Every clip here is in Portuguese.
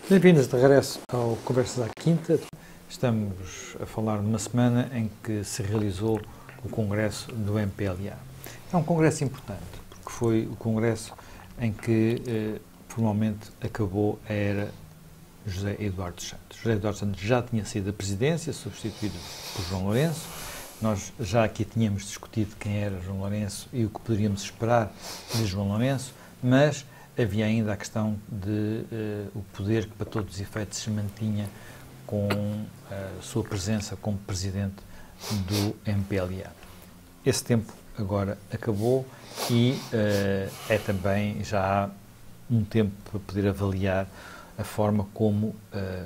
Bem-vindos de regresso ao Conversas à Quinta. Estamos a falar numa semana em que se realizou o congresso do MPLA. É um congresso importante, porque foi o congresso em que formalmente acabou a era José Eduardo dos Santos. José Eduardo dos Santos já tinha saído da presidência, substituído por João Lourenço. Nós já aqui tínhamos discutido quem era João Lourenço e o que poderíamos esperar de João Lourenço, mas havia ainda a questão de o poder que, para todos os efeitos, se mantinha com a sua presença como presidente do MPLA. Esse tempo agora acabou e é também já há um tempo para poder avaliar a forma como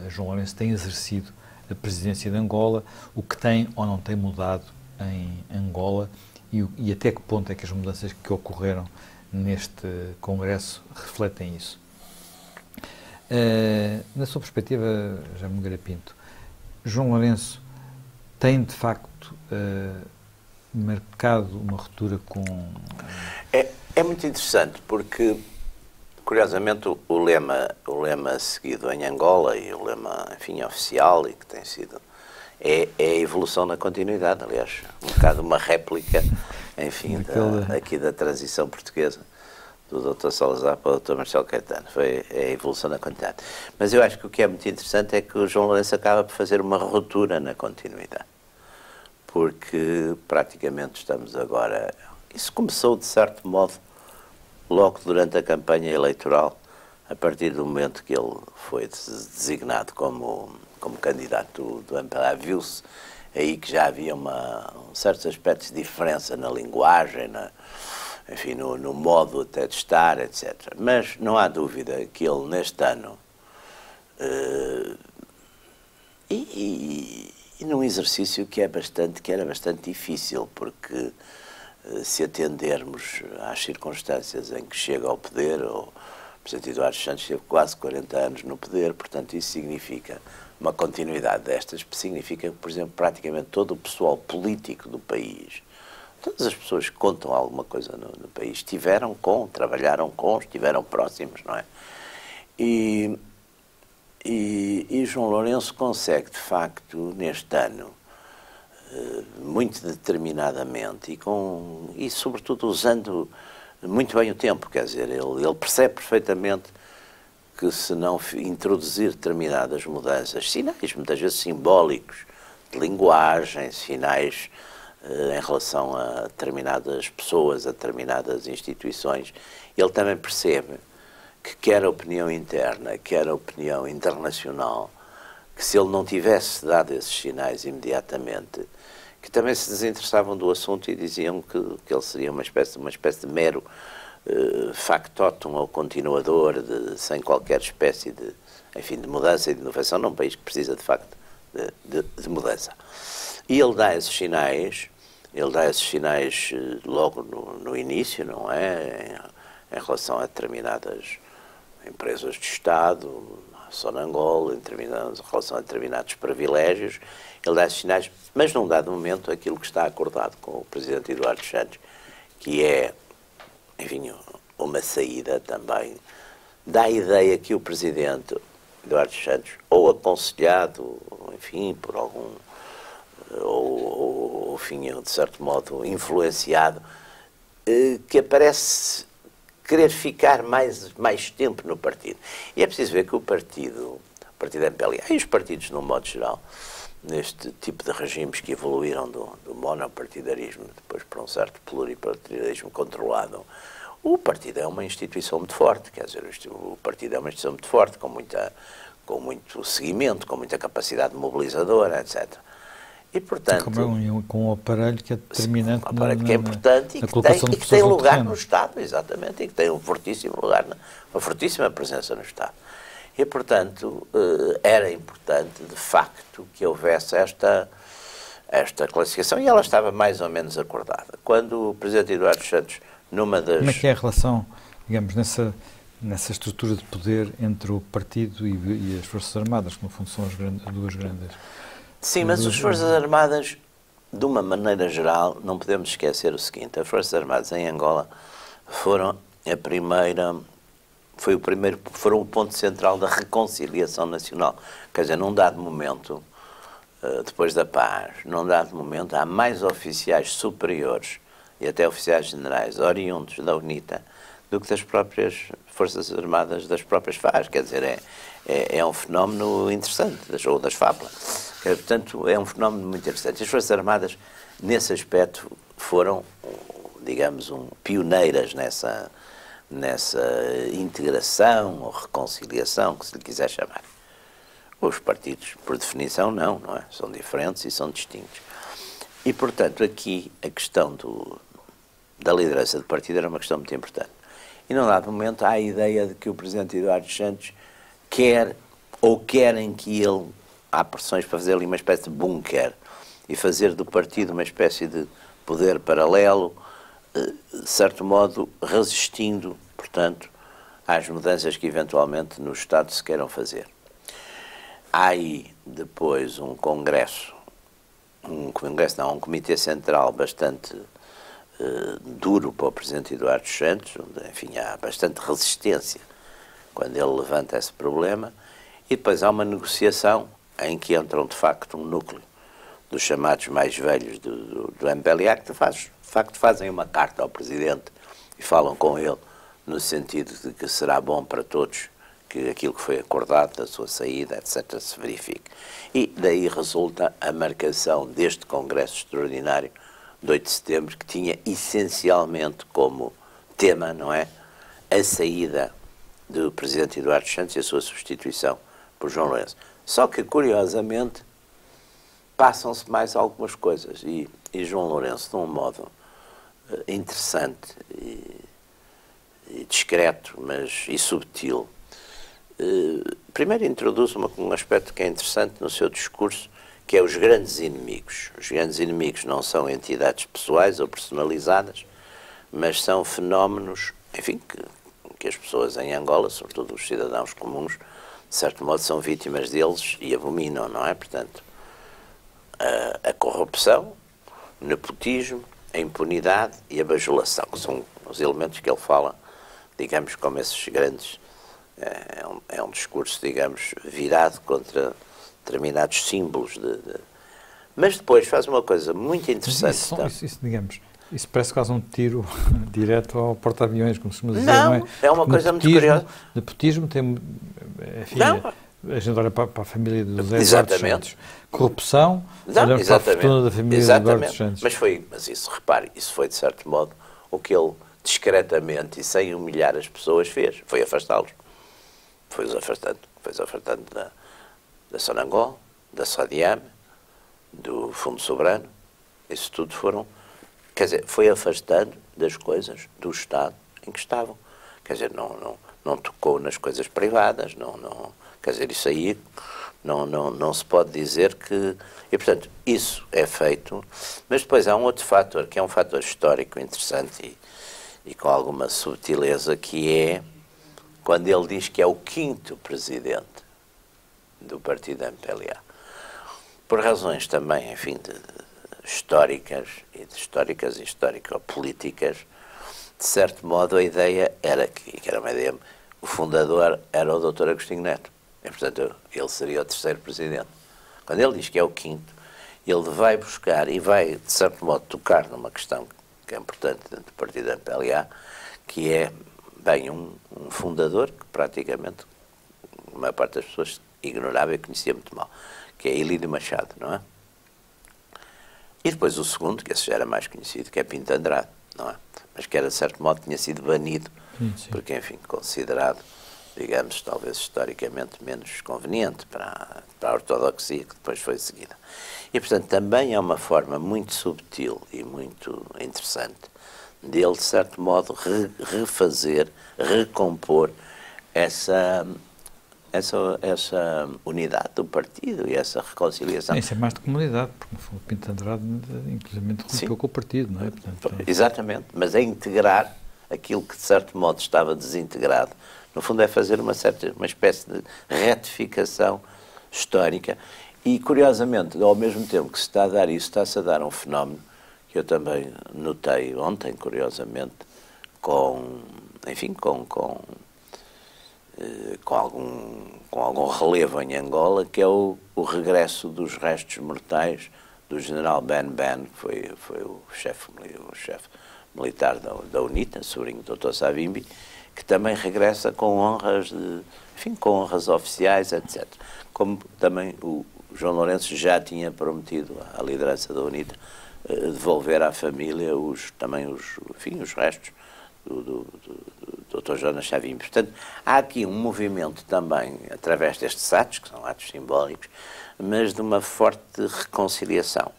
João Lourenço tem exercido a presidência de Angola, o que tem ou não tem mudado em Angola e até que ponto é que as mudanças que ocorreram neste congresso refletem isso. Na sua perspectiva, Jaime Nogueira Pinto, João Lourenço tem de facto marcado uma ruptura com... É muito interessante porque, curiosamente, o lema seguido em Angola e o lema, enfim, oficial e que tem sido é a evolução na continuidade, aliás, um bocado uma réplica, enfim, aqui da transição portuguesa, do Dr. Salazar para o Dr. Marcelo Caetano. Foi a evolução na continuidade. Mas eu acho que o que é muito interessante é que o João Lourenço acaba por fazer uma ruptura na continuidade. Porque praticamente estamos agora... Isso começou, de certo modo, logo durante a campanha eleitoral, a partir do momento que ele foi designado como candidato do MPLA, viu-se aí que já havia certos aspectos de diferença na linguagem, enfim, no modo até de estar, etc. Mas não há dúvida que ele, neste ano, e num exercício que era bastante difícil, porque se atendermos às circunstâncias em que chega ao poder, o Presidente Eduardo Santos teve quase 40 anos no poder, portanto isso significa uma continuidade destas, significa que, por exemplo, praticamente todo o pessoal político do país, todas as pessoas que contam alguma coisa no país, estiveram trabalharam com, estiveram próximos, não é? E João Lourenço consegue, de facto, neste ano, muito determinadamente e sobretudo usando muito bem o tempo, quer dizer, ele percebe perfeitamente que se não introduzir determinadas mudanças, sinais muitas vezes simbólicos, de linguagem, sinais em relação a determinadas pessoas, a determinadas instituições, ele também percebe que quer a opinião interna, quer a opinião internacional, que se ele não tivesse dado esses sinais imediatamente, que também se desinteressavam do assunto e diziam que ele seria uma espécie de mero factotum ou continuador, sem qualquer espécie de mudança e de inovação, num país que precisa, de facto, de mudança. E ele dá esses sinais logo no início, não é? Em relação a determinadas empresas de Estado, Sonangol, em relação a determinados privilégios, ele dá esses sinais, mas num dado momento aquilo que está acordado com o Presidente Eduardo Santos, que é, enfim, uma saída também, dá a ideia que o Presidente Eduardo Santos, ou aconselhado, enfim, por algum, ou enfim, de certo modo influenciado, que parece querer ficar mais tempo no partido. E é preciso ver que o partido MPLA e os partidos, no modo geral, neste tipo de regimes que evoluíram do monopartidarismo, depois para um certo pluripartidarismo controlado, o partido é uma instituição muito forte, quer dizer, o partido é uma instituição muito forte, com muito seguimento, com muita capacidade mobilizadora, etc. E, portanto... Com um aparelho que é determinante um aparelho que é importante e que tem lugar no Estado, exatamente, e que tem um fortíssimo lugar, uma fortíssima presença no Estado. E, portanto, era importante, de facto, que houvesse esta classificação, e ela estava mais ou menos acordada. Quando o Presidente Eduardo Santos, numa das... Como é que é a relação, digamos, nessa estrutura de poder entre o partido e as Forças Armadas, que no fundo são as duas grandes... Sim, mas as Forças Armadas, de uma maneira geral, não podemos esquecer o seguinte: as Forças Armadas em Angola foram a primeira foram o ponto central da reconciliação nacional. Quer dizer, num dado momento, depois da paz, num dado momento, há mais oficiais superiores e até oficiais generais oriundos da UNITA do que das próprias Forças Armadas, das próprias FARC. Quer dizer, é um fenómeno interessante, ou das FAPLA. Portanto, é um fenómeno muito interessante. As Forças Armadas, nesse aspecto, foram, digamos, pioneiras nessa integração ou reconciliação, que se lhe quiser chamar. Os partidos, por definição, não é? São diferentes e são distintos. E, portanto, aqui a questão da liderança do partido era uma questão muito importante. E, num dado momento, há a ideia de que o Presidente Eduardo Santos querem que ele, há pressões para fazer ali uma espécie de bunker e fazer do partido uma espécie de poder paralelo, de certo modo resistindo, portanto, às mudanças que eventualmente no Estado se queiram fazer. Há aí depois um comitê central bastante duro para o Presidente Eduardo Santos, onde, enfim, há bastante resistência quando ele levanta esse problema, e depois há uma negociação em que entram, de facto, um núcleo dos chamados mais velhos do MPLA, que de facto fazem uma carta ao Presidente e falam com ele no sentido de que será bom para todos que aquilo que foi acordado, da sua saída, etc., se verifique. E daí resulta a marcação deste Congresso Extraordinário de 8 de setembro, que tinha essencialmente como tema, não é, a saída do Presidente Eduardo Santos e a sua substituição por João Lourenço. Só que, curiosamente, passam-se mais algumas coisas e João Lourenço, de um modo interessante e discreto, e subtil, primeiro introduz um aspecto que é interessante no seu discurso, que é os grandes inimigos. Os grandes inimigos não são entidades pessoais ou personalizadas, mas são fenómenos, enfim, que as pessoas em Angola, sobretudo os cidadãos comuns, de certo modo são vítimas deles e abominam, não é? Portanto, a corrupção, o nepotismo, a impunidade e a bajulação, que são os elementos que ele fala, digamos, como esses grandes. É um discurso, digamos, virado contra determinados símbolos. Mas depois faz uma coisa muito interessante. Isso parece quase um tiro direto ao porta-aviões, como se me dizer, não, não é? É uma coisa muito curiosa. Nepotismo tem, enfim, a gente olha para a família do José Eduardo Santos. Corrupção, olhamos para a fortuna da família de Eduardo Santos. Mas isso, repare, isso foi de certo modo o que ele discretamente e sem humilhar as pessoas fez, foi afastá-los. Foi-os afastando da Sonangol, da Sodiam, do Fundo Soberano. Isso tudo quer dizer, foi afastando das coisas do Estado em que estavam. Quer dizer, não tocou nas coisas privadas, quer dizer, isso aí não se pode dizer que... E, portanto, isso é feito, mas depois há um outro fator, que é um fator histórico interessante e com alguma subtileza, que é quando ele diz que é o 5º presidente do partido MPLA. Por razões também, enfim, históricas e histórico-políticas, de certo modo a ideia era que era uma ideia, o fundador era o Dr. Agostinho Neto, e portanto ele seria o 3º presidente. Quando ele diz que é o 5º, ele vai buscar e vai, de certo modo, tocar numa questão que é importante dentro do partido MPLA, que é, bem, um fundador que praticamente a maior parte das pessoas ignorava e conhecia muito mal, que é Elídio Machado, não é? E depois o segundo, que esse já era mais conhecido, que é Pinto Andrade, não é? Mas que era, de certo modo, tinha sido banido, porque, enfim, considerado, digamos, talvez historicamente menos conveniente para a ortodoxia que depois foi seguida. E, portanto, também é uma forma muito subtil e muito interessante dele, de certo modo, refazer, recompor essa unidade do partido e essa reconciliação. Isso é mais de comunidade, porque no fundo Pinto Andrade inclusive rompeu com o partido, não é? Portanto, exatamente, mas é integrar aquilo que de certo modo estava desintegrado. No fundo é fazer uma espécie de retificação histórica e, curiosamente, ao mesmo tempo que se está a dar isso, está-se a dar um fenómeno que eu também notei ontem, curiosamente, com com algum relevo em Angola, que é o regresso dos restos mortais do general Ben Ben, que foi o chefe militar da UNITA, sobrinho do Dr. Savimbi, que também regressa com honras com honras oficiais, etc. Como também o João Lourenço já tinha prometido à liderança da UNITA devolver à família os restos do Dr. Jonas Savimbi. Portanto, há aqui um movimento também, através destes atos, que são atos simbólicos, mas de uma forte reconciliação.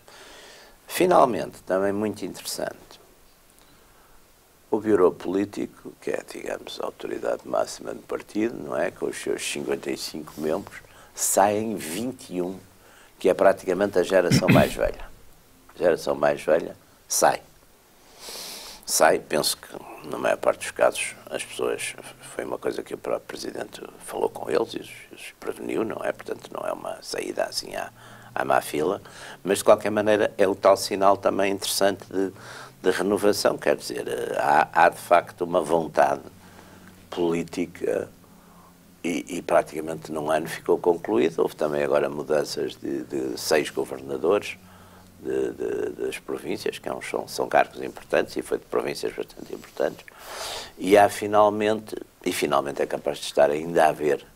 Finalmente, também muito interessante, o Bureau Político, que é, digamos, a autoridade máxima do partido, não é? Com os seus 55 membros, saem 21, que é praticamente a geração mais velha. A geração mais velha sai. Penso que, na maior parte dos casos, as pessoas, foi uma coisa que o próprio Presidente falou com eles e os preveniu, não é? Portanto, não é uma saída assim à má fila, mas, de qualquer maneira, é o tal sinal também interessante de renovação, quer dizer, há de facto uma vontade política e praticamente num ano ficou concluído. Houve também agora mudanças de 6 governadores das províncias, que são cargos importantes, e foi de províncias bastante importantes, e finalmente é capaz de estar ainda a haver,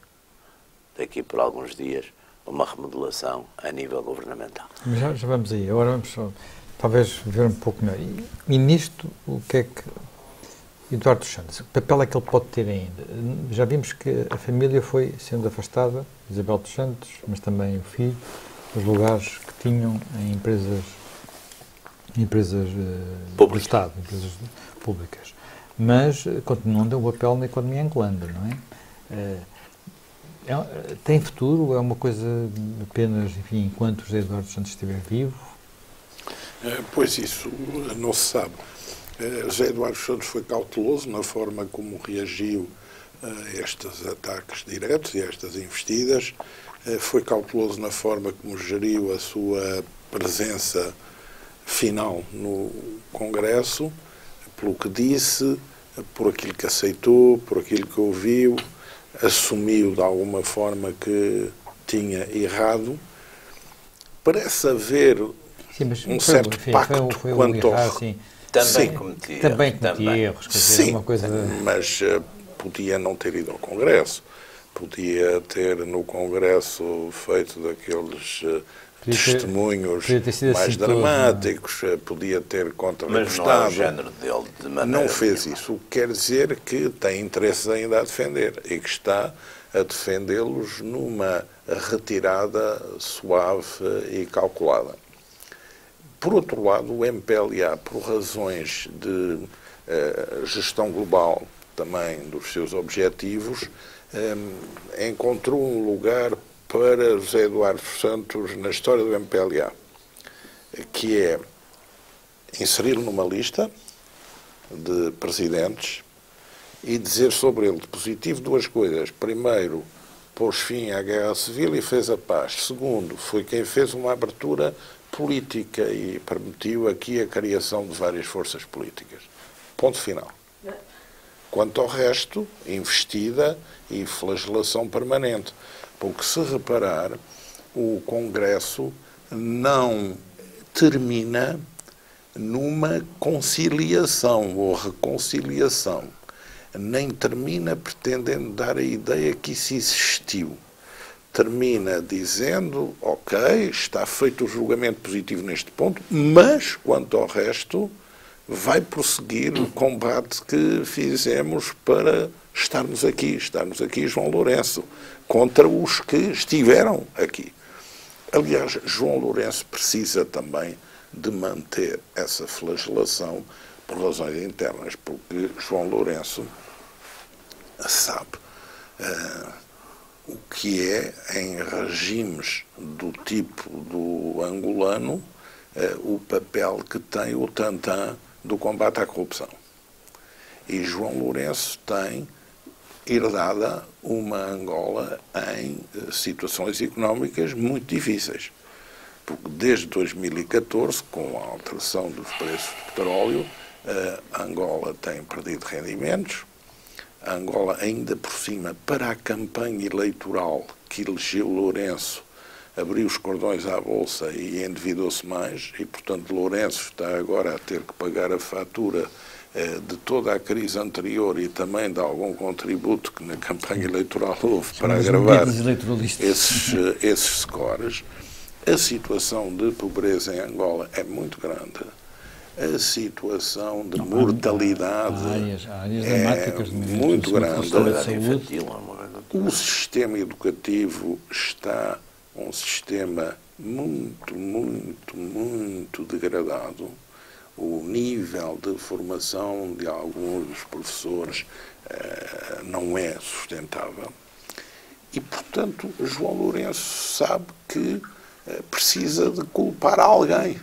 daqui por alguns dias, uma remodelação a nível governamental. Mas já vamos aí, agora vamos só, talvez ver um pouco melhor. E nisto, o que é que Eduardo dos Santos, que papel é que ele pode ter ainda? Já vimos que a família foi sendo afastada, Isabel dos Santos, mas também o filho, dos lugares que tinham em empresas do Estado, empresas públicas. Mas continuam a ter um papel na economia angolana, não é? Tem futuro? É uma coisa apenas, enfim, enquanto José Eduardo dos Santos estiver vivo? Pois isso não se sabe. José Eduardo dos Santos foi cauteloso na forma como reagiu a estes ataques diretos e a estas investidas. Foi cauteloso na forma como geriu a sua presença final no Congresso, pelo que disse, por aquilo que aceitou, por aquilo que ouviu, assumiu de alguma forma que tinha errado. Parece haver um certo pacto quanto ao... Também cometi erros. Sim, uma coisa... mas podia não ter ido ao Congresso. Podia ter no Congresso feito daqueles testemunhos mais dramáticos, podia ter contrarrestado. Mas não é o género dele, de maneira não fez isso, o que quer dizer que tem interesses ainda a defender e que está a defendê-los numa retirada suave e calculada. Por outro lado, o MPLA, por razões de gestão global também dos seus objetivos, encontrou um lugar para José Eduardo dos Santos na história do MPLA, que é inseri-lo numa lista de presidentes e dizer sobre ele de positivo 2 coisas. Primeiro, pôs fim à guerra civil e fez a paz. Segundo, foi quem fez uma abertura política e permitiu aqui a criação de várias forças políticas. Ponto final. Quanto ao resto, investida e flagelação permanente. Porque, se reparar, o Congresso não termina numa conciliação ou reconciliação. Nem termina pretendendo dar a ideia que isso existiu. Termina dizendo, ok, está feito o julgamento positivo neste ponto, mas, quanto ao resto, vai prosseguir o combate que fizemos para estarmos aqui, João Lourenço, contra os que estiveram aqui. Aliás, João Lourenço precisa também de manter essa flagelação por razões internas, porque João Lourenço sabe o que é, em regimes do tipo do angolano, o papel que tem o tantã do combate à corrupção. E João Lourenço tem herdada uma Angola em situações económicas muito difíceis. Porque desde 2014, com a alteração dos preços do petróleo, a Angola tem perdido rendimentos, A Angola, ainda por cima, para a campanha eleitoral que elegeu Lourenço, abriu os cordões à Bolsa e endividou-se mais, e, portanto, Lourenço está agora a ter que pagar a fatura de toda a crise anterior e também de algum contributo que na campanha eleitoral houve para agravar esses scores. A situação de pobreza em Angola é muito grande. A situação de mortalidade é muito grande. O sistema educativo está um sistema muito, muito, muito degradado. O nível de formação de alguns dos professores não é sustentável. E, portanto, João Lourenço sabe que precisa de culpar alguém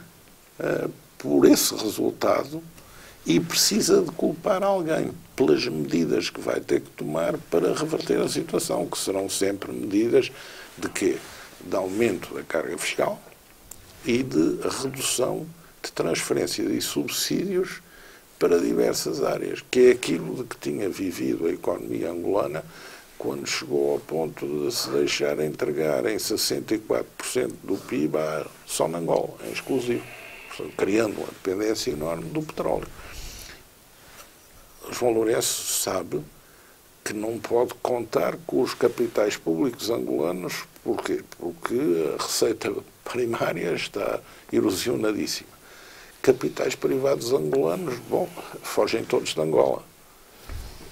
por esse resultado e precisa de culpar alguém pelas medidas que vai ter que tomar para reverter a situação, que serão sempre medidas de quê? De aumento da carga fiscal e de redução de transferência de subsídios para diversas áreas, que é aquilo de que tinha vivido a economia angolana quando chegou ao ponto de se deixar entregar em 64% do PIB só na Angola, em exclusivo, criando uma dependência enorme do petróleo. João Lourenço sabe que não pode contar com os capitais públicos angolanos. Porquê? Porque a receita primária está erosionadíssima. Capitais privados angolanos, bom, fogem todos de Angola.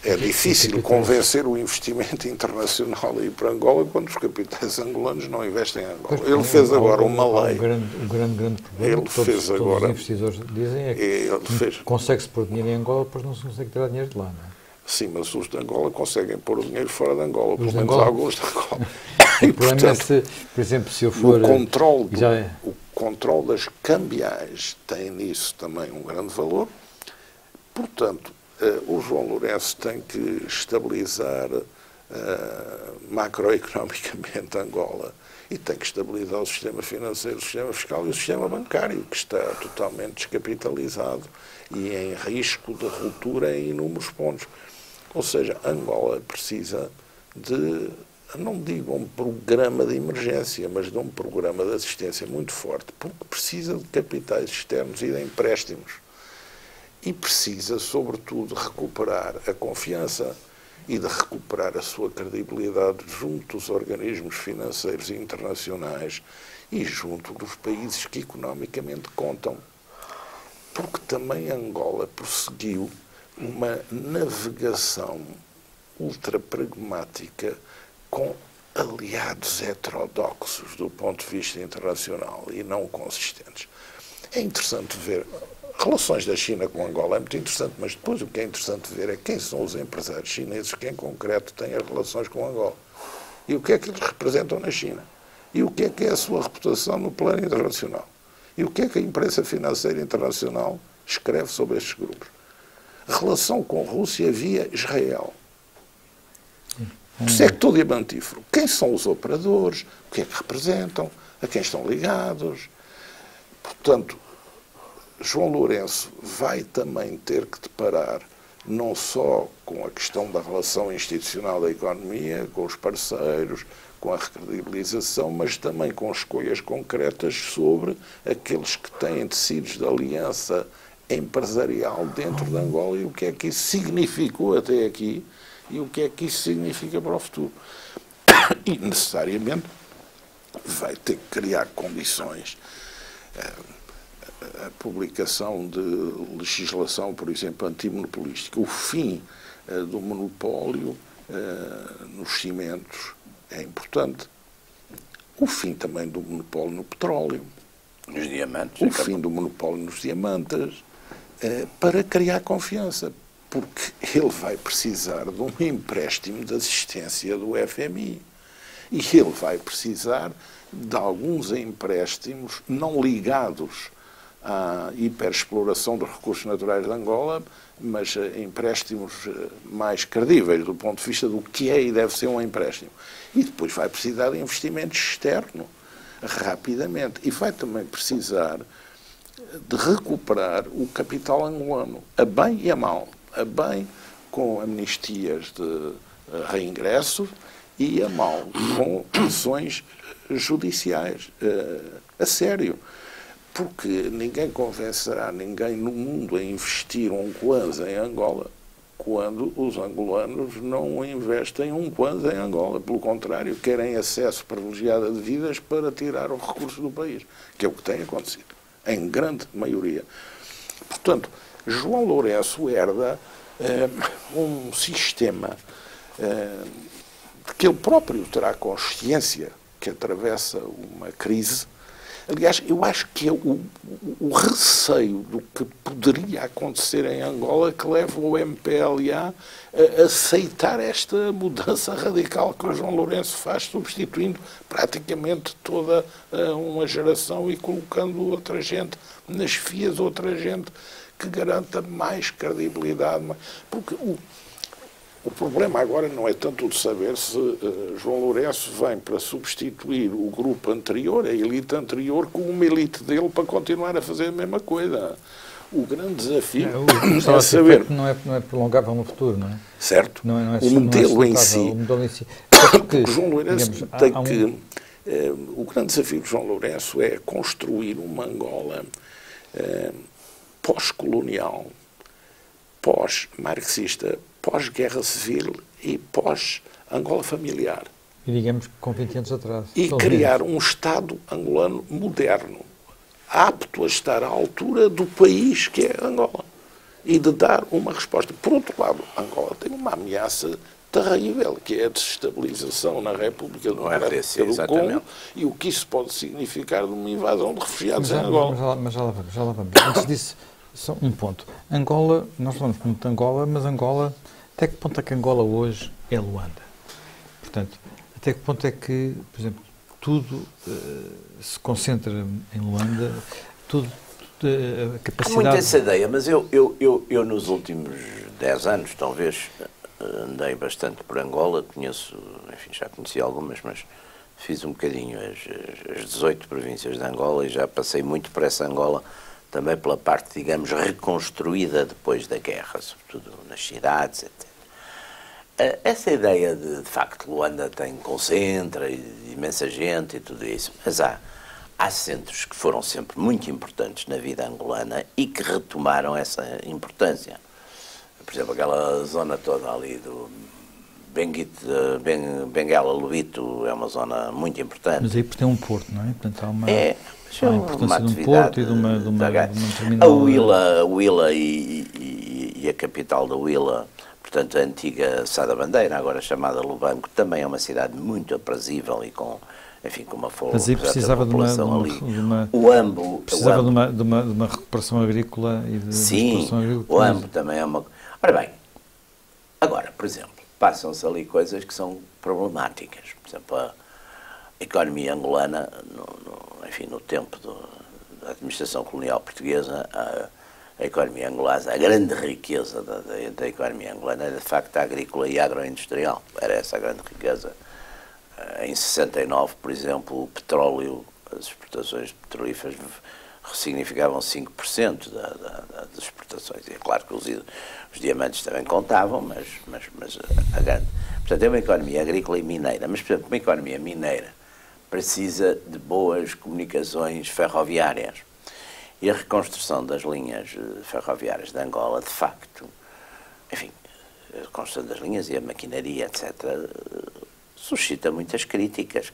É difícil convencer o investimento internacional a ir para Angola quando os capitais angolanos não investem em Angola. Ele fez agora uma lei. O grande problema que todos os investidores dizem é que consegue-se pôr dinheiro em Angola, depois não se consegue tirar dinheiro de lá, não é? Sim, mas os de Angola conseguem pôr o dinheiro fora de Angola, pelo menos alguns de Angola. O problema é se, por exemplo, se eu for... O controle das cambiais tem nisso também um grande valor. Portanto, o João Lourenço tem que estabilizar macroeconomicamente Angola e tem que estabilizar o sistema financeiro, o sistema fiscal e o sistema bancário, que está totalmente descapitalizado e em risco de ruptura em inúmeros pontos. Ou seja, Angola precisa de, não digo um programa de emergência, mas de um programa de assistência muito forte, porque precisa de capitais externos e de empréstimos. E precisa, sobretudo, recuperar a confiança e de recuperar a sua credibilidade junto dos organismos financeiros internacionais e junto dos países que economicamente contam. Porque também Angola prosseguiu uma navegação ultra-pragmática com aliados heterodoxos do ponto de vista internacional e não consistentes. É interessante ver, relações da China com Angola é muito interessante, mas depois o que é interessante ver é quem são os empresários chineses que em concreto têm as relações com Angola. E o que é que eles representam na China. E o que é a sua reputação no plano internacional. E o que é que a imprensa financeira internacional escreve sobre estes grupos. A relação com a Rússia via Israel. Isso é que todo diamantífero. Quem são os operadores? O que é que representam? A quem estão ligados? Portanto, João Lourenço vai também ter que deparar não só com a questão da relação institucional da economia, com os parceiros, com a recredibilização, mas também com escolhas concretas sobre aqueles que têm tecidos de aliança empresarial dentro de Angola e o que é que isso significou até aqui e o que é que isso significa para o futuro. E, necessariamente, vai ter que criar condições. A publicação de legislação, por exemplo, antimonopolística, o fim do monopólio nos cimentos é importante. O fim também do monopólio no petróleo. Nos diamantes. O fim do monopólio nos diamantes, para criar confiança, porque ele vai precisar de um empréstimo de assistência do FMI. E ele vai precisar de alguns empréstimos não ligados à hiperexploração dos recursos naturais de Angola, mas empréstimos mais credíveis do ponto de vista do que é e deve ser um empréstimo. E depois vai precisar de investimento externo, rapidamente. E vai também precisar de recuperar o capital angolano, a bem e a mal. A bem, com amnistias de reingresso e a mal com ações judiciais. A sério. Porque ninguém convencerá ninguém no mundo a investir um kwanza em Angola quando os angolanos não investem um kwanza em Angola. Pelo contrário, querem acesso privilegiado a dívidas para tirar os recursos do país, que é o que tem acontecido, em grande maioria. Portanto, João Lourenço herda um sistema de que ele próprio terá consciência que atravessa uma crise. Aliás, eu acho que é o receio do que poderia acontecer em Angola que leva o MPLA a aceitar esta mudança radical que o João Lourenço faz, substituindo praticamente toda uma geração e colocando outra gente nas fias, outra gente que garanta mais credibilidade. Porque o problema agora não é tanto de saber se João Lourenço vem para substituir o grupo anterior, a elite anterior, com uma elite dele para continuar a fazer a mesma coisa. O grande desafio é saber... Não é prolongável no futuro, não é? Certo. O modelo em si. Porque João Lourenço tem que... O grande desafio de João Lourenço é construir uma Angola pós-colonial, pós-marxista, pós-guerra civil e pós-Angola familiar. E digamos que com 20 anos atrás. E criar um Estado angolano moderno, apto a estar à altura do país que é Angola. E de dar uma resposta. Por outro lado, Angola tem uma ameaça terrível, que é a desestabilização na República Democrática do Congo, e o que isso pode significar de uma invasão de refugiados em Angola. Mas já lá vamos. Antes disso, só um ponto. Angola, nós falamos muito de Angola, mas Angola, até que ponto é que Angola hoje é Luanda? Portanto, até que ponto é que, por exemplo, tudo se concentra em Luanda, a capacidade... Há muito essa ideia, mas eu nos últimos 10 anos, talvez, andei bastante por Angola, já conheci algumas, mas fiz um bocadinho as 18 províncias de Angola e já passei muito por essa Angola, também pela parte, digamos, reconstruída depois da guerra, sobretudo nas cidades, etc. Essa ideia de facto, Luanda concentra imensa gente e tudo isso, mas há centros que foram sempre muito importantes na vida angolana e que retomaram essa importância. Por exemplo, aquela zona toda ali do Benguela, Lubito, é uma zona muito importante. Mas aí tem um porto, não é? Portanto, há uma... a importância de um porto e de uma terminal. A Huila e a capital da Huila, portanto a antiga Sá da Bandeira, agora chamada Lubango, também é uma cidade muito aprazível e com uma folga. Mas aí precisava de uma o Ambo precisava de uma recuperação agrícola e de sim, o Ambo também é uma... Ora bem, agora, por exemplo, passam-se ali coisas que são problemáticas. Por exemplo, a economia angolana, no tempo da administração colonial portuguesa, a economia angolana, a grande riqueza da economia angolana é, de facto, a agrícola e agroindustrial. Era essa a grande riqueza. Em 69, por exemplo, o petróleo, as exportações petrolíferas significavam 5% das exportações. E é claro que os diamantes também contavam, mas a grande... Portanto, é uma economia agrícola e mineira. Mas, por exemplo, uma economia mineira precisa de boas comunicações ferroviárias. E a reconstrução das linhas ferroviárias de Angola, de facto, a reconstrução das linhas e a maquinaria, etc., suscita muitas críticas,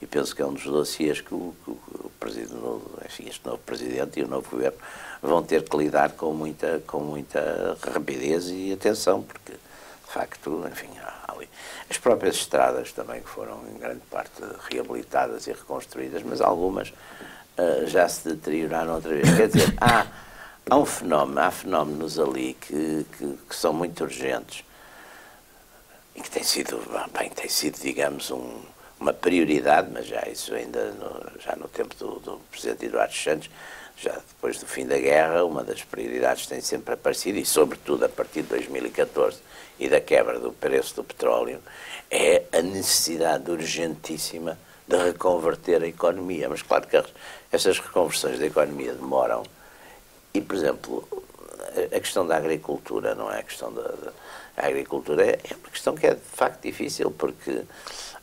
e penso que é um dos dossiês que este novo Presidente e o novo Governo vão ter que lidar com muita rapidez e atenção, porque, de facto, há ali. As próprias estradas também que foram, em grande parte, reabilitadas e reconstruídas, mas algumas já se deterioraram outra vez. Quer dizer, há fenómenos ali que são muito urgentes e que tem sido, digamos, uma prioridade, mas já isso ainda no tempo do Presidente Eduardo Santos, já depois do fim da guerra, uma das prioridades tem sempre aparecido, e sobretudo a partir de 2014 e da quebra do preço do petróleo, é a necessidade urgentíssima de reconverter a economia. Mas claro que essas reconversões da economia demoram e, por exemplo, a questão da agricultura não é a questão a agricultura é uma questão que é de facto difícil, porque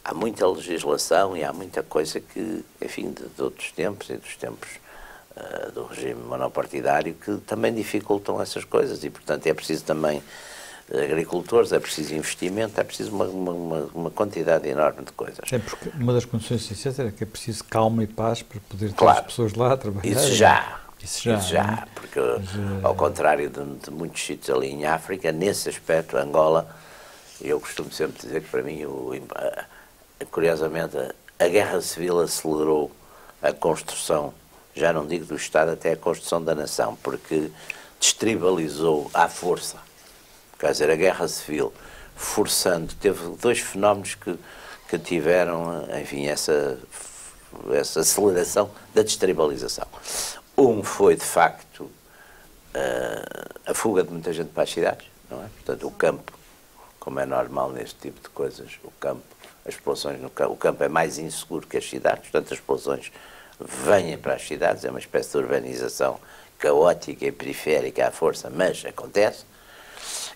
há muita legislação e há muita coisa que, enfim, de outros tempos e dos tempos do regime monopartidário, que também dificultam essas coisas, e portanto é preciso também agricultores, é preciso investimento, é preciso uma quantidade enorme de coisas. É porque uma das condições essenciais era que é preciso calma e paz para poder ter Claro, as pessoas lá a trabalhar. Isso já, é? Porque ao contrário de muitos sítios ali em África, nesse aspecto, Angola, eu costumo sempre dizer que para mim, curiosamente, a guerra civil acelerou a construção, já não digo do Estado, até a construção da nação, porque destribalizou à força. Quer dizer, a guerra civil, forçando, teve dois fenómenos que tiveram, enfim, essa aceleração da destribalização. Um foi, de facto, a fuga de muita gente para as cidades, não é? Portanto, o campo, como é normal neste tipo de coisas, o campo, as populações no campo, o campo é mais inseguro que as cidades, portanto, as populações vêm para as cidades, é uma espécie de urbanização caótica e periférica à força, mas acontece.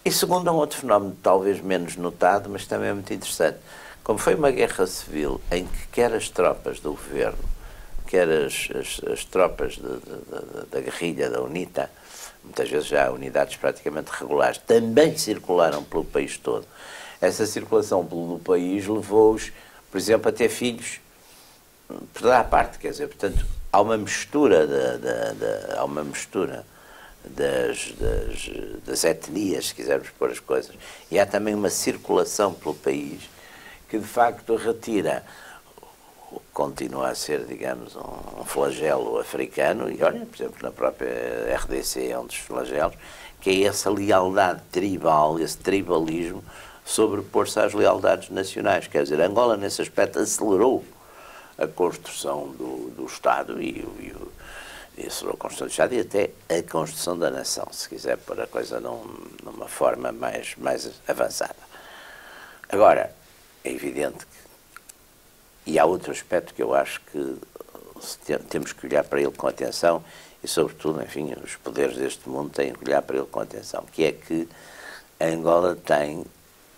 E segundo, um outro fenómeno talvez menos notado, mas também é muito interessante. Como foi uma guerra civil em que quer as tropas do governo, quer as tropas da guerrilha, da UNITA, muitas vezes já unidades praticamente regulares, também circularam pelo país todo. Essa circulação pelo país levou-os, por exemplo, a ter filhos por toda a parte, quer dizer, portanto, há uma mistura das etnias, se quisermos pôr as coisas, e há também uma circulação pelo país que, de facto, retira o que continua a ser, digamos, um flagelo africano, e olha, por exemplo, na própria RDC é um dos flagelos, que é essa lealdade tribal, esse tribalismo, sobrepor-se às lealdades nacionais. Quer dizer, Angola, nesse aspecto, acelerou a construção do Estado e acelerou a construção do Estado e até a construção da nação, se quiser pôr a coisa numa forma mais avançada. Agora, é evidente que, e há outro aspecto que eu acho que temos que olhar para ele com atenção e, sobretudo, enfim, os poderes deste mundo têm que olhar para ele com atenção, que é que Angola tem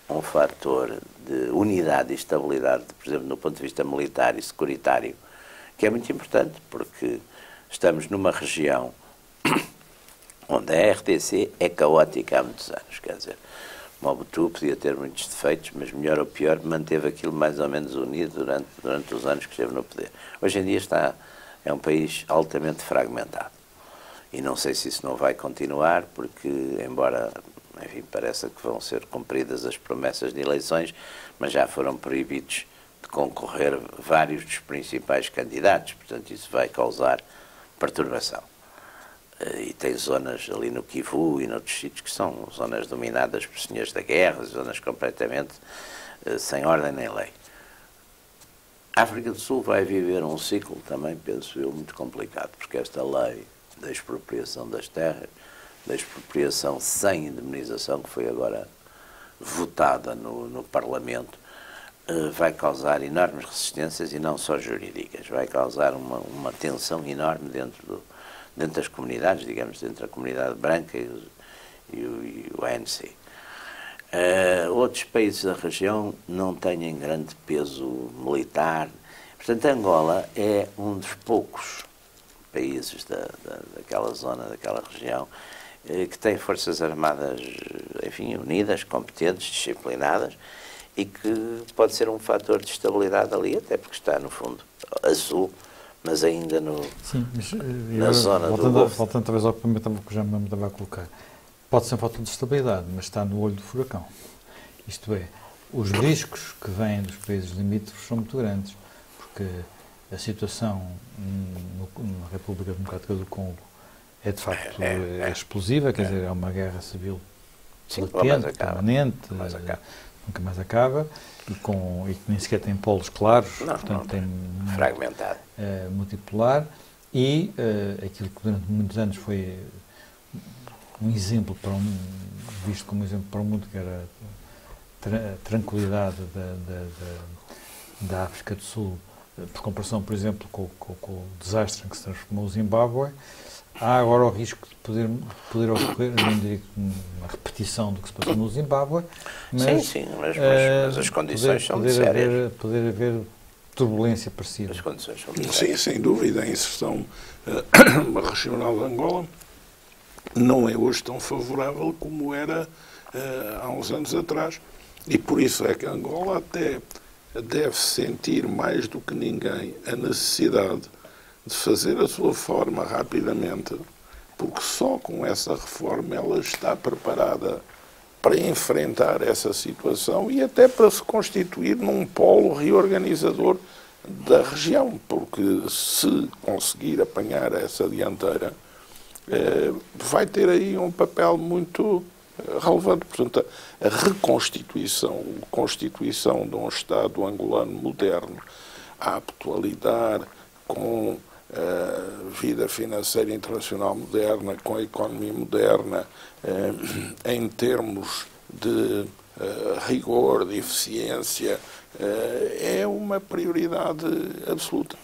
um fator de unidade e estabilidade, por exemplo, no ponto de vista militar e securitário, que é muito importante, porque estamos numa região onde a RDC é caótica há muitos anos, quer dizer, Mobutu podia ter muitos defeitos, mas melhor ou pior manteve aquilo mais ou menos unido durante os anos que esteve no poder. Hoje em dia é um país altamente fragmentado e não sei se isso não vai continuar, porque embora, enfim, parece que vão ser cumpridas as promessas de eleições, mas já foram proibidos de concorrer vários dos principais candidatos, portanto isso vai causar perturbação. E tem zonas ali no Kivu e noutros sítios que são zonas dominadas por senhores da guerra, zonas completamente sem ordem nem lei. A África do Sul vai viver um ciclo também, penso eu, muito complicado, porque esta lei da expropriação das terras, da expropriação sem indemnização, que foi agora votada no Parlamento, vai causar enormes resistências e não só jurídicas, vai causar uma tensão enorme dentro das comunidades, digamos, dentro da comunidade branca e o ANC. Outros países da região não têm grande peso militar. Portanto, Angola é um dos poucos países daquela zona, daquela região, que tem forças armadas, enfim, unidas, competentes, disciplinadas, e que pode ser um fator de estabilidade ali, até porque está, no fundo, a sul, mas ainda Sim, mas, na zona do Golfo. Voltando talvez ao primeiro que já me estava a colocar, pode ser um fator de estabilidade, mas está no olho do furacão. Isto é, os riscos que vêm dos países limítrofes são muito grandes, porque a situação na República Democrática do Congo é de facto explosiva, quer dizer, é uma guerra civil latente, permanente, nunca mais acaba, e que nem sequer tem polos claros, portanto tem fragmentado, multipolar, e aquilo que durante muitos anos foi um exemplo visto como exemplo para o mundo, que era a tranquilidade da África do Sul, por comparação, por exemplo, com o desastre em que se transformou o Zimbábue, há agora o risco de poder ocorrer, não diria uma repetição do que se passou no Zimbábue, mas, mas as condições são muito sérias. Poder haver turbulência parecida. As condições são muito sérias. Sim, sem dúvida. A inserção regional de Angola não é hoje tão favorável como era há uns anos atrás. E por isso é que Angola até deve sentir mais do que ninguém a necessidade de fazer a sua reforma rapidamente, porque só com essa reforma ela está preparada para enfrentar essa situação e até para se constituir num polo reorganizador da região, porque se conseguir apanhar essa dianteira, vai ter aí um papel muito relevante. Portanto, a constituição de um Estado angolano moderno, apto a lidar com a vida financeira internacional moderna, com a economia moderna, em termos de rigor, de eficiência, é uma prioridade absoluta.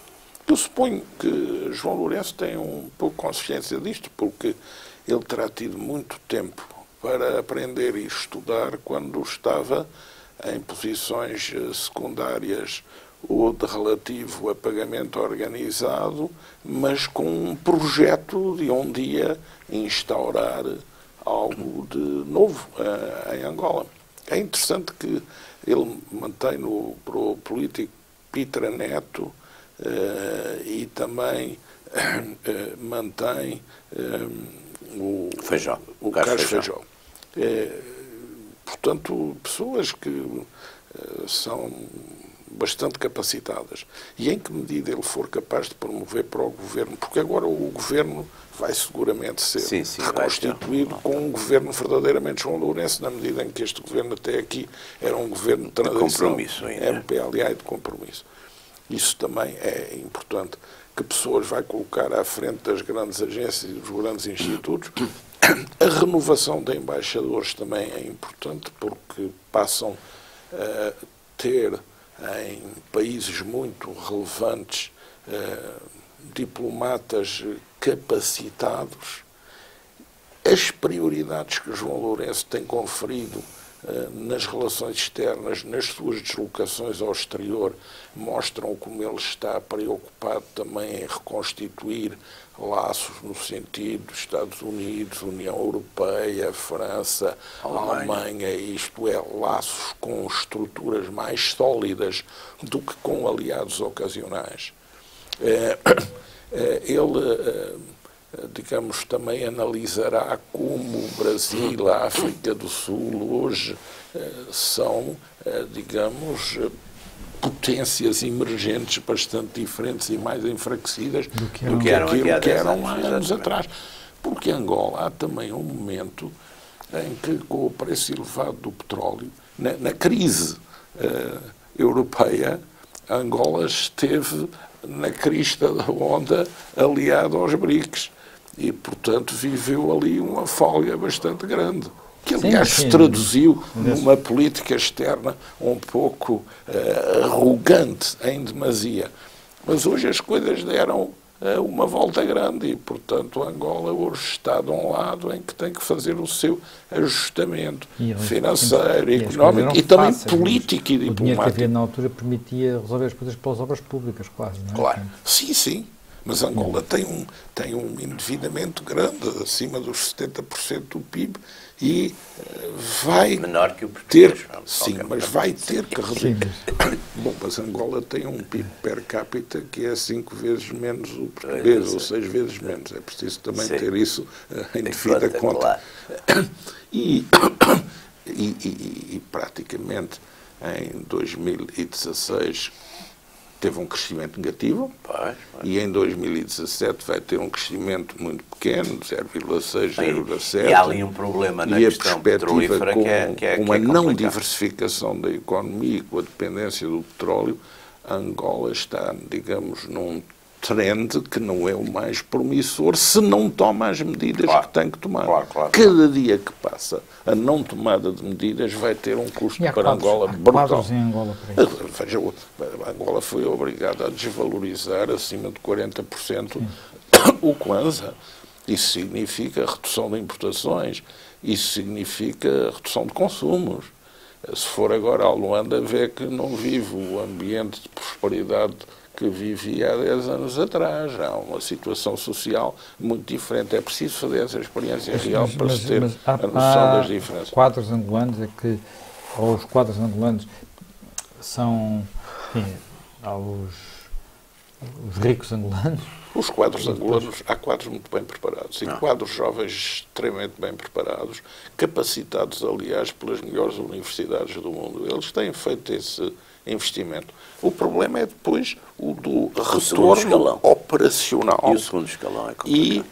Eu suponho que João Lourenço tem um pouco consciência disto, porque ele terá tido muito tempo para aprender e estudar quando estava em posições secundárias ou de relativo a pagamento organizado, mas com um projeto de um dia instaurar algo de novo em Angola. É interessante que ele mantém no político Pitra Neto e também mantém o Carlos Feijó. Portanto, pessoas que são bastante capacitadas. E em que medida ele for capaz de promover para o governo, porque agora o governo vai seguramente ser reconstituído com um governo verdadeiramente João Lourenço, na medida em que este governo até aqui era um governo de transição, MPLA e de compromisso. Isso também é importante. Que pessoas vai colocar à frente das grandes agências e dos grandes institutos. A renovação de embaixadores também é importante, porque passam a ter em países muito relevantes diplomatas capacitados. As prioridades que João Lourenço tem conferido nas relações externas, nas suas deslocações ao exterior, mostram como ele está preocupado também em reconstituir laços no sentido dos Estados Unidos, União Europeia, França, Alemanha, isto é, laços com estruturas mais sólidas do que com aliados ocasionais. Ele, digamos, também analisará como o Brasil, a África do Sul, hoje são, digamos, potências emergentes bastante diferentes e mais enfraquecidas do que aquilo que eram há anos atrás. Porque Angola há também um momento em que, com o preço elevado do petróleo, na crise europeia, Angola esteve na crista da onda aliado aos BRICS e, portanto, viveu ali uma folga bastante grande, que aliás se traduziu numa política externa um pouco arrogante em demasia. Mas hoje as coisas deram uma volta grande e, portanto, Angola hoje está de um lado em que tem que fazer o seu ajustamento financeiro, económico e também político e diplomático. O dinheiro que havia na altura permitia resolver as coisas pelas obras públicas, quase, não é? Claro, sim. Mas Angola tem um endividamento grande, acima dos 70% do PIB, e vai menor que o português, mas vai ter que reduzir. Bom, mas Angola tem um PIB per capita que é 5 vezes menos o português, ou 6 vezes menos. É preciso também ter isso em devida conta. Claro. E praticamente em 2016 teve um crescimento negativo e em 2017 vai ter um crescimento muito pequeno, 0,6, 0,7. E há ali um problema na questão petrolífera que é uma não diversificação da economia e com a dependência do petróleo, Angola está, digamos, num trend que não é o mais promissor se não toma as medidas que tem que tomar. Cada dia que passa a não tomada de medidas vai ter um custo para Angola brutal. Veja, Angola foi obrigada a desvalorizar acima de 40% o Kwanza. Isso significa redução de importações, isso significa redução de consumos. Se for agora a Luanda, vê que não vive o ambiente de prosperidade que vivia há 10 anos atrás. Há uma situação social muito diferente. É preciso fazer essa experiência real para se ter a noção das diferenças. Quadros angolanos é que, ou os quadros angolanos são, enfim, os ricos angolanos. Os quadros angolanos, há quadros muito bem preparados e quadros jovens extremamente bem preparados, capacitados, aliás, pelas melhores universidades do mundo. Eles têm feito esse investimento. O problema é depois o do retorno operacional. E o segundo escalão é complicado.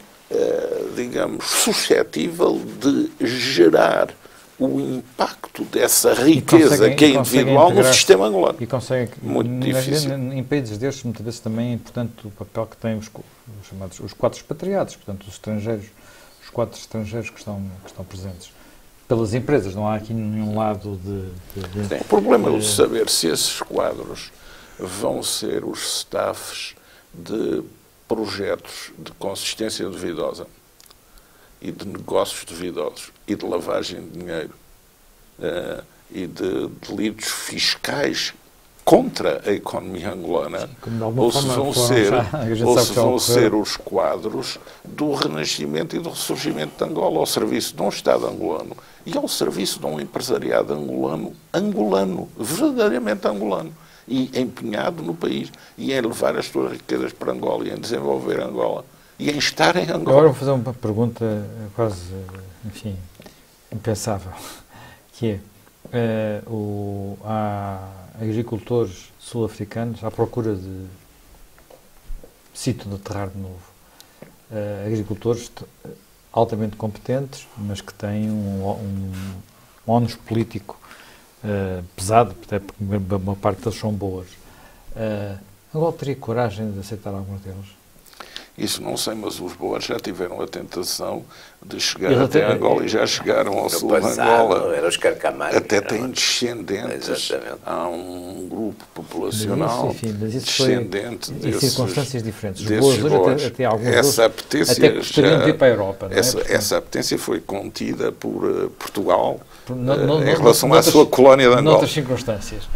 Digamos, suscetível de gerar o impacto dessa riqueza que é individual no sistema angolano. E consegue, muito difícil. Em países destes, muitas vezes também é importante o papel que têm os chamados os quadros expatriados, portanto, os estrangeiros, os quadros estrangeiros que estão presentes. Pelas empresas, não há aqui nenhum lado de Sim, o problema é saber se esses quadros vão ser os staffs de projetos de consistência duvidosa e de negócios duvidosos e de lavagem de dinheiro e de delitos fiscais contra a economia angolana, ou se vão ser os quadros do renascimento e do ressurgimento de Angola ao serviço de um Estado angolano e ao serviço de um empresariado angolano, verdadeiramente angolano, e empenhado no país, e em levar as suas riquezas para Angola, e em desenvolver Angola, e em estar em Angola. Agora vou fazer uma pergunta quase, enfim, impensável, que é, há agricultores sul-africanos à procura de sítio de aterrar de novo. Agricultores altamente competentes, mas que têm um ónus político pesado, até porque uma parte deles são boas. Angola teria coragem de aceitar alguns deles? Isso não sei, mas os boas já tiveram a tentação de chegar até Angola e já chegaram ao sul de Angola. Era os Carcamar. Até têm descendentes. Exatamente. Há um grupo populacional descendente em circunstâncias diferentes. Desses boas. Até alguns essa apetência até gostariam de ir para a Europa. Não é? Essa apetência foi contida por Portugal em relação à sua colónia de Angola. Noutras circunstâncias.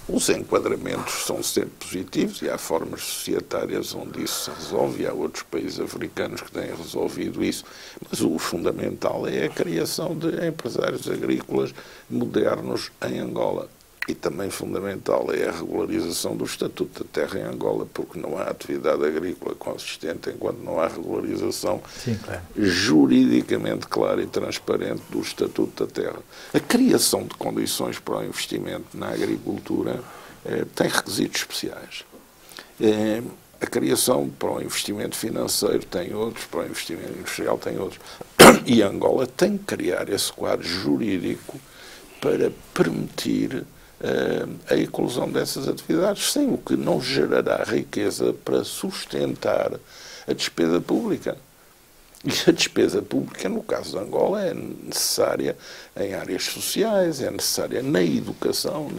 Os enquadramentos são sempre positivos e há formas societárias onde isso se resolve e há outros países africanos que têm resolvido isso. Mas o fundamental é a criação de empresários agrícolas modernos em Angola. E também fundamental é a regularização do Estatuto da Terra em Angola, porque não há atividade agrícola consistente enquanto não há regularização juridicamente clara e transparente do Estatuto da Terra. A criação de condições para o investimento na agricultura tem requisitos especiais. A criação para o investimento financeiro tem outros, para o investimento industrial tem outros. E Angola tem que criar esse quadro jurídico para permitir a eclosão dessas atividades, sem o que não gerará riqueza para sustentar a despesa pública. E a despesa pública, no caso de Angola, é necessária em áreas sociais, é necessária na educação.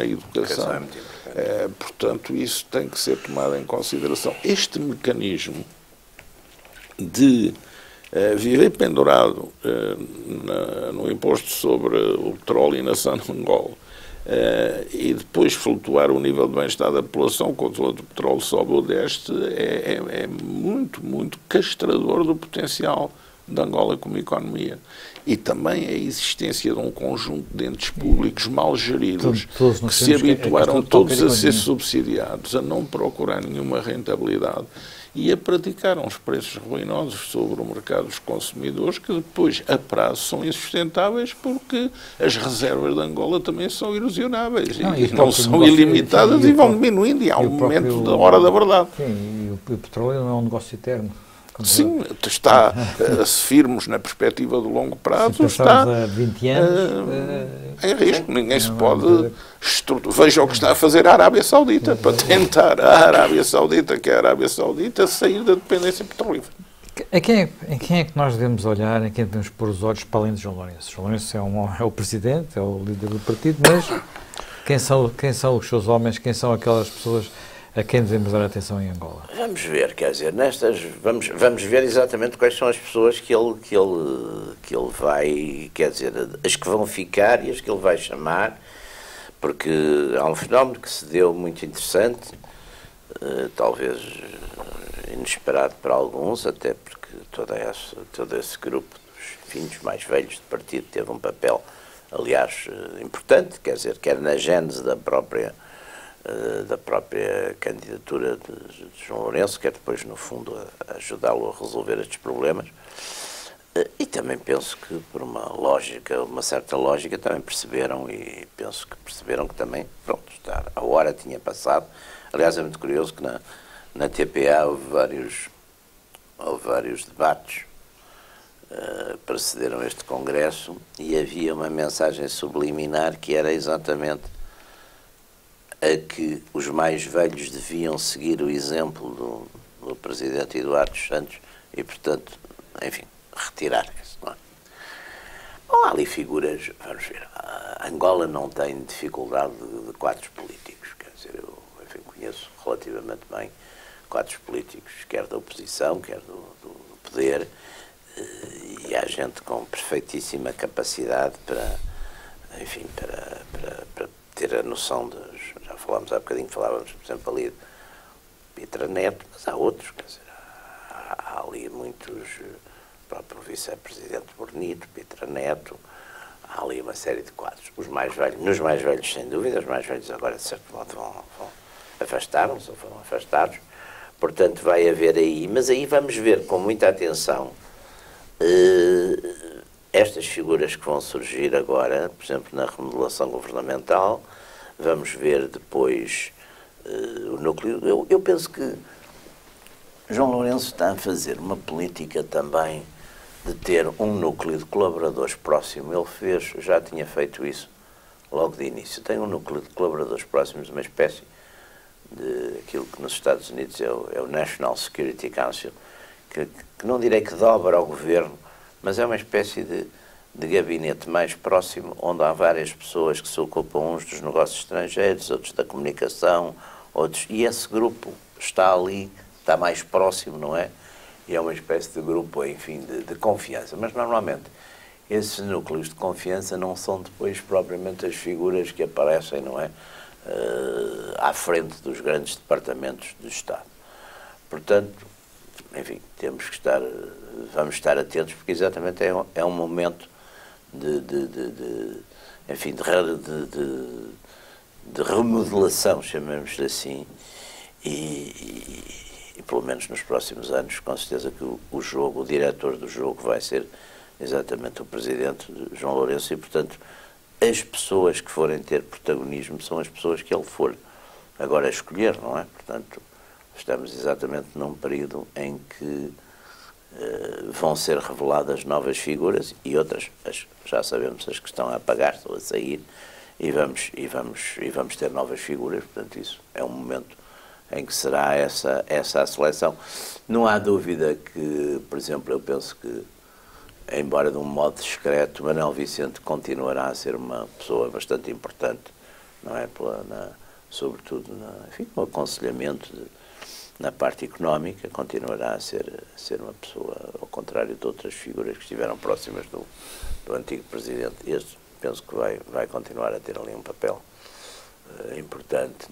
Portanto, isso tem que ser tomado em consideração. Este mecanismo de viver pendurado no imposto sobre o petróleo e nação de Angola, e depois flutuar o nível de bem-estar da população quando o outro petróleo sobe ou desce, é muito, muito castrador do potencial de Angola como economia. E também a existência de um conjunto de entes públicos mal geridos, que se habituaram todos a ser subsidiados, a não procurar nenhuma rentabilidade e a praticar uns preços ruinosos sobre o mercado dos consumidores que depois, a prazo, são insustentáveis porque as reservas de Angola também são erosionáveis e não são ilimitadas e vão diminuindo e há um momento da hora da verdade. Sim, e o petróleo não é um negócio eterno. Sim, está, se firmos na perspectiva do longo prazo, está há 20 anos, em risco. Ninguém se pode veja o que está a fazer a Arábia Saudita para tentar a Arábia Saudita, que é a Arábia Saudita, sair da dependência petrolífera. Em quem é que nós devemos olhar, em quem devemos pôr os olhos para além de João Lourenço? João Lourenço é o presidente, é o líder do partido, mas quem são os seus homens, quem são aquelas pessoas a quem devemos dar atenção em Angola? Vamos ver, quer dizer, vamos ver exatamente quais são as pessoas que ele vai, quer dizer, as que vão ficar e as que ele vai chamar, porque há um fenómeno que se deu muito interessante, talvez inesperado para alguns, até porque todo esse grupo dos filhos mais velhos do partido teve um papel, aliás, importante, quer dizer, quer na gênese da própria candidatura de João Lourenço, quer depois, no fundo, ajudá-lo a resolver estes problemas. E também penso que, por uma certa lógica, também perceberam, e penso que perceberam que também, pronto, a hora tinha passado. Aliás, é muito curioso que na TPA houve vários debates precederam este congresso, e havia uma mensagem subliminar que era exatamente a que os mais velhos deviam seguir o exemplo do presidente Eduardo Santos e, portanto, enfim, retirar-se. Não é? Bom, há ali figuras, vamos ver, a Angola não tem dificuldade de quadros políticos, quer dizer, eu enfim, conheço relativamente bem quadros políticos, quer da oposição, quer do poder, e há gente com perfeitíssima capacidade para, enfim, para ter a noção já falámos há bocadinho, falávamos, por exemplo, ali de Pietra Neto, mas há outros, quer dizer, há ali muitos, o próprio vice-presidente Bonito, Pietra Neto, há ali uma série de quadros. Os mais velhos, nos mais velhos, sem dúvida, os mais velhos agora, de certo modo, afastaram-se ou foram afastados, portanto vai haver aí, mas aí vamos ver com muita atenção estas figuras que vão surgir agora, por exemplo, na remodelação governamental. Vamos ver depois o núcleo. Eu penso que João Lourenço está a fazer uma política também de ter um núcleo de colaboradores próximo. Ele já tinha feito isso logo de início. Tem um núcleo de colaboradores próximos, uma espécie de aquilo que nos Estados Unidos é o National Security Council, que não direi que dobra ao governo, mas é uma espécie de gabinete mais próximo, onde há várias pessoas que se ocupam, uns dos negócios estrangeiros, outros da comunicação, e esse grupo está ali, está mais próximo, não é? E é uma espécie de grupo, enfim, de confiança. Mas, normalmente, esses núcleos de confiança não são depois propriamente as figuras que aparecem, não é? À frente dos grandes departamentos do Estado. Portanto, enfim, vamos estar atentos, porque exatamente é um momento enfim, de remodelação, chamemos-lhe assim, e pelo menos nos próximos anos, com certeza que o diretor do jogo vai ser exatamente o presidente João Lourenço, e, portanto, as pessoas que forem ter protagonismo são as pessoas que ele for agora a escolher, não é? Portanto, estamos exatamente num período em que vão ser reveladas novas figuras, e outras, já sabemos, as que estão a apagar-se ou a sair, e vamos ter novas figuras. Portanto, isso é um momento em que será essa a seleção. Não há dúvida que, por exemplo, eu penso que, embora de um modo discreto, Manuel Vicente continuará a ser uma pessoa bastante importante, não é? Sobretudo enfim, no aconselhamento na parte económica, continuará a ser uma pessoa, ao contrário de outras figuras que estiveram próximas do antigo presidente. Este, penso que vai continuar a ter ali um papel importante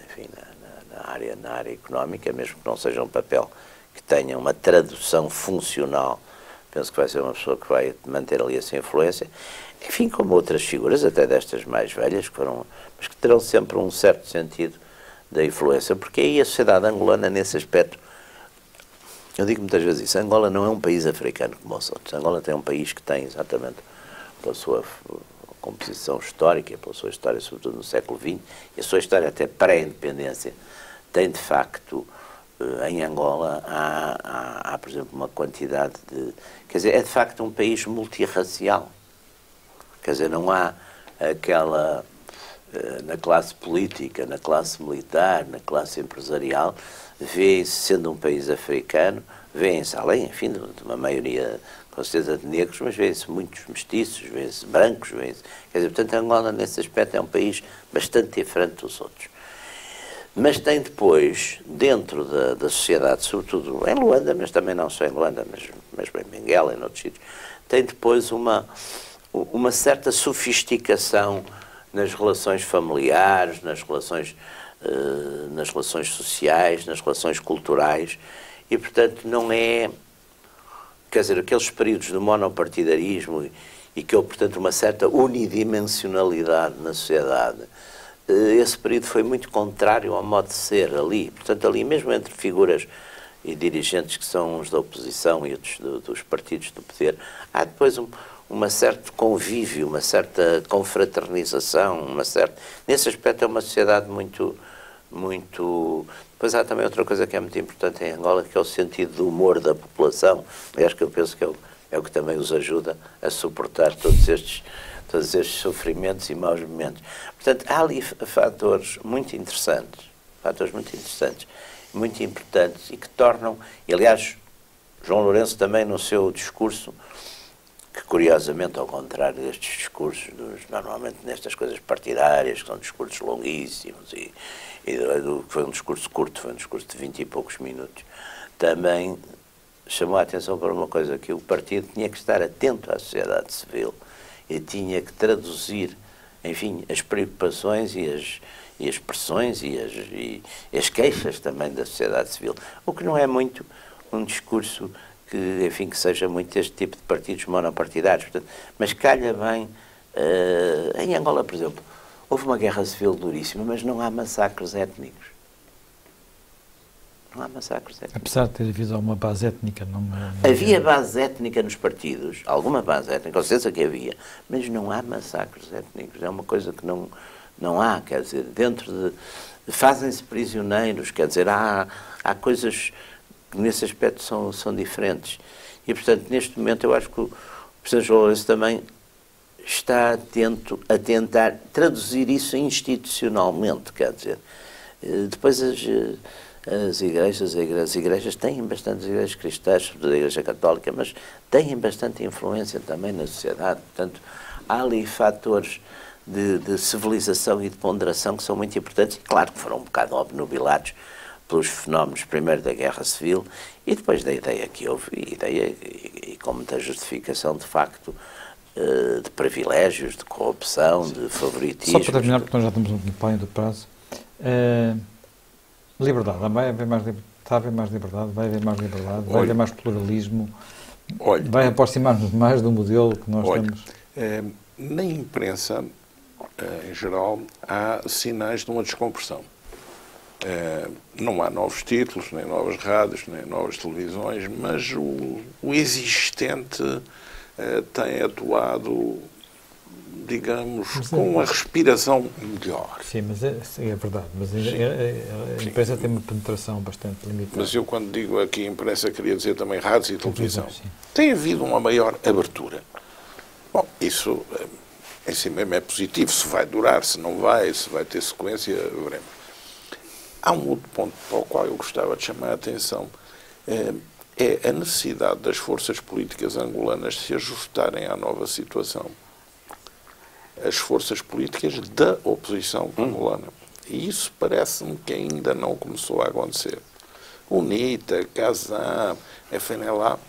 enfim, na área económica, mesmo que não seja um papel que tenha uma tradução funcional. Penso que vai ser uma pessoa que vai manter ali essa influência, enfim, como outras figuras, até destas mais velhas, mas que terão sempre um certo sentido da influência, porque aí a sociedade angolana, nesse aspecto, eu digo muitas vezes isso, Angola não é um país africano como os outros. Angola tem um país que tem, exatamente pela sua composição histórica, pela sua história, sobretudo no século XX, e a sua história até pré-independência, tem de facto, em Angola, há, por exemplo, uma quantidade de... Quer dizer, é de facto um país multirracial. Quer dizer, não há aquela... na classe política, na classe militar, na classe empresarial, vê-se, sendo um país africano, vê-se, além, enfim, de uma maioria, com certeza, de negros, mas vê-se muitos mestiços, vê-se brancos, vê-se... Quer dizer, portanto, Angola, nesse aspecto, é um país bastante diferente dos outros. Mas tem depois, dentro da sociedade, sobretudo em Luanda, mas também não só em Luanda, mas bem em Benguela e noutros sítios, tem depois uma certa sofisticação nas relações familiares, nas relações sociais, nas relações culturais, e, portanto, não é, quer dizer, aqueles períodos do monopartidarismo e que houve, portanto, uma certa unidimensionalidade na sociedade. Esse período foi muito contrário ao modo de ser ali. Portanto, ali mesmo entre figuras e dirigentes que são uns da oposição e outros dos partidos do poder, há depois um certo convívio, uma certa confraternização, nesse aspecto é uma sociedade muito... Depois há também outra coisa que é muito importante em Angola, que é o sentido do humor da população, aliás, que eu penso que é o que também os ajuda a suportar todos estes sofrimentos e maus momentos. Portanto, há ali fatores muito interessantes, muito importantes e que tornam, e aliás, João Lourenço também no seu discurso, que curiosamente, ao contrário destes discursos, normalmente nestas coisas partidárias, que são discursos longuíssimos e foi um discurso curto, foi um discurso de 20 e poucos minutos, também chamou a atenção para uma coisa, que o partido tinha que estar atento à sociedade civil e tinha que traduzir, enfim, as preocupações e as pressões e as queixas também da sociedade civil, o que não é muito um discurso que, enfim, que seja muito este tipo de partidos monopartidários, portanto, mas calha bem. Em Angola, por exemplo, houve uma guerra civil duríssima, mas não há massacres étnicos. Não há massacres étnicos. Apesar de ter havido alguma base étnica, não havia base étnica nos partidos, alguma base étnica, com certeza que havia, mas não há massacres étnicos. É uma coisa que não há, quer dizer, dentro de... Fazem-se prisioneiros, quer dizer, há coisas que nesse aspecto são diferentes. E, portanto, neste momento, eu acho que o Presidente João Lourenço também está atento a tentar traduzir isso institucionalmente, quer dizer. Depois as igrejas têm bastantes igrejas cristãs, sobretudo a Igreja Católica, mas têm bastante influência também na sociedade. Portanto, há ali fatores de civilização e de ponderação que são muito importantes, e claro que foram um bocado obnubilados pelos fenómenos, primeiro da Guerra Civil e depois da ideia que houve, e com muita justificação, de facto, de privilégios, de corrupção, de favoritismo. Só para terminar, porque nós já estamos no plano do prazo, liberdade, vai haver mais liberdade, está a haver mais liberdade, vai haver mais liberdade, vai haver mais pluralismo, vai aproximar-nos mais do modelo que nós temos. Na imprensa, em geral, há sinais de uma descompressão. Não há novos títulos, nem novas rádios, nem novas televisões, mas o existente tem atuado, digamos, com uma respiração melhor. Sim, mas é verdade, mas a imprensa tem uma penetração bastante limitada. Mas eu, quando digo aqui imprensa, queria dizer também rádios e televisão. Tem havido uma maior abertura. Bom, isso em si mesmo é positivo. Se vai durar, se não vai, se vai ter sequência, veremos. Há um outro ponto para o qual eu gostava de chamar a atenção, é a necessidade das forças políticas angolanas se ajustarem à nova situação. As forças políticas da oposição angolana. E isso parece-me que ainda não começou a acontecer. UNITA, CASAM, FNLA,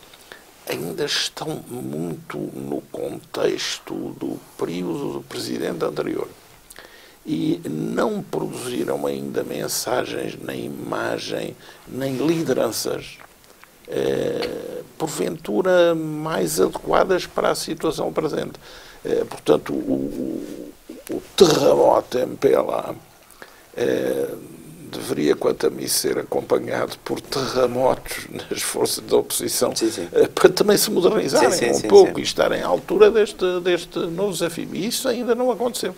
ainda estão muito no contexto do período do presidente anterior. E não produziram ainda mensagens, nem imagem, nem lideranças, porventura mais adequadas para a situação presente. Portanto, o terremoto MPLA deveria, quanto a mim, ser acompanhado por terremotos nas forças da oposição, para também se modernizarem um pouco e estarem à altura deste novo desafio. E isso ainda não aconteceu.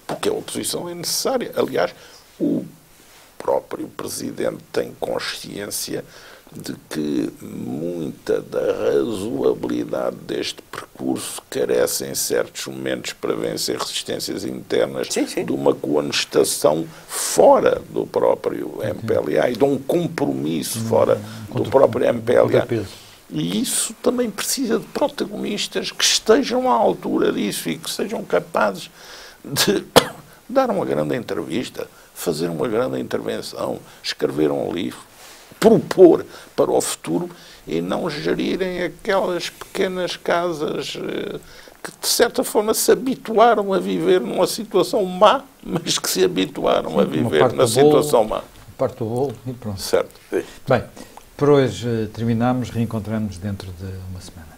Porque a oposição é necessária. Aliás, o próprio Presidente tem consciência de que muita da razoabilidade deste percurso carece em certos momentos para vencer resistências internas de uma contestação fora do próprio MPLA e de um compromisso fora do próprio MPLA. E isso também precisa de protagonistas que estejam à altura disso e que sejam capazes de dar uma grande entrevista, fazer uma grande intervenção, escrever um livro, propor para o futuro e não gerirem aquelas pequenas casas que, de certa forma, se habituaram a viver numa situação má, mas que se habituaram a viver na situação má. Parte do bolo e pronto. Certo. Bem, por hoje terminamos, reencontramos dentro de uma semana.